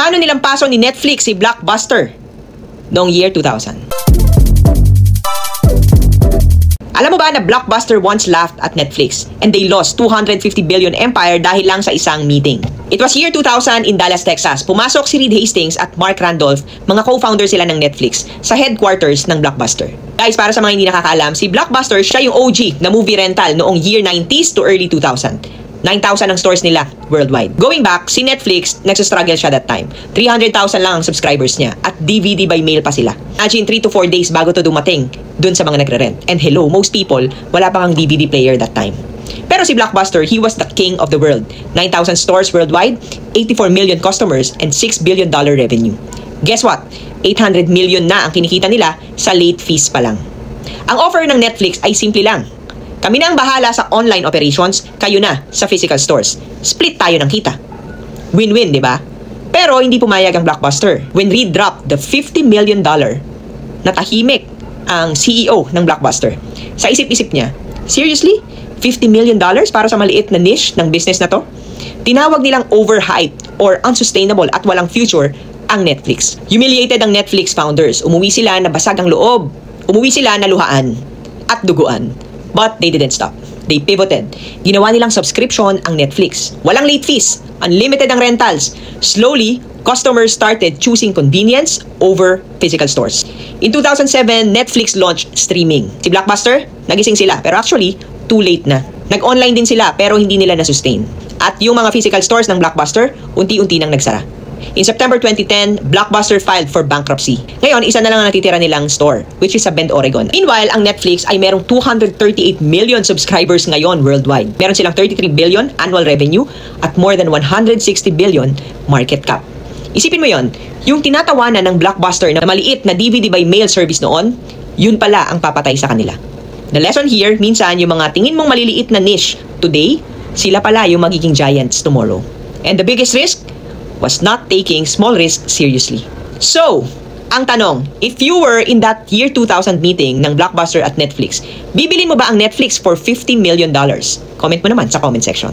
Paano nilampaso ni Netflix si Blockbuster noong year 2000? Alam mo ba na Blockbuster once laughed at Netflix and they lost 250 billion empire dahil lang sa isang meeting? It was year 2000 in Dallas, Texas. Pumasok si Reed Hastings at Mark Randolph, mga co-founder sila ng Netflix, sa headquarters ng Blockbuster. Guys, para sa mga hindi nakakaalam, si Blockbuster siya yung OG na movie rental noong year 90s to early 2000. 9,000 ang stores nila worldwide. Going back, si Netflix, nagsastruggle siya that time. 300,000 lang ang subscribers niya at DVD by mail pa sila. Imagine 3 to 4 days bago to dumating dun sa mga nagre-rent. And hello, most people, wala pang DVD player that time. Pero si Blockbuster, he was the king of the world. 9,000 stores worldwide, 84 million customers, and $6 billion revenue. Guess what? 800 million na ang kinikita nila sa late fees pa lang. Ang offer ng Netflix ay simple lang. Kami na ang bahala sa online operations, kayo na sa physical stores. Split tayo ng kita. Win-win, di ba? Pero hindi pumayag ang Blockbuster. When Reed dropped the $50 million, natahimik ang CEO ng Blockbuster. Sa isip-isip niya, seriously? $50 million para sa maliit na niche ng business na to? Tinawag nilang overhyped or unsustainable at walang future ang Netflix. Humiliated ang Netflix founders. Umuwi sila na basag ang loob. Umuwi sila na luhaan at duguan. But they didn't stop. They pivoted. Ginawa nilang subscription ang Netflix. Walang late fees. Unlimited ang rentals. Slowly, customers started choosing convenience over physical stores. In 2007, Netflix launched streaming. Si Blockbuster, nagising sila. Pero actually, too late na. Nag-online din sila pero hindi nila na-sustain. At yung mga physical stores ng Blockbuster, unti-unti nang nagsara. In September 2010, Blockbuster filed for bankruptcy. Ngayon, isa na lang ang natitira nilang store, which is sa Bend, Oregon. Meanwhile, ang Netflix ay merong 238 million subscribers ngayon worldwide. Meron silang 33 billion annual revenue at more than 160 billion market cap. Isipin mo yon, yung tinatawanan ng Blockbuster na maliit na DVD by mail service noon, yun pala ang papatay sa kanila. The lesson here, minsan yung mga tingin mong maliliit na niche today, sila pala yung magiging giants tomorrow. And the biggest risk was not taking small risks seriously. So, ang tanong, if you were in that year 2000 meeting ng Blockbuster at Netflix, bibilin mo ba ang Netflix for $50 million? Comment mo naman sa comment section.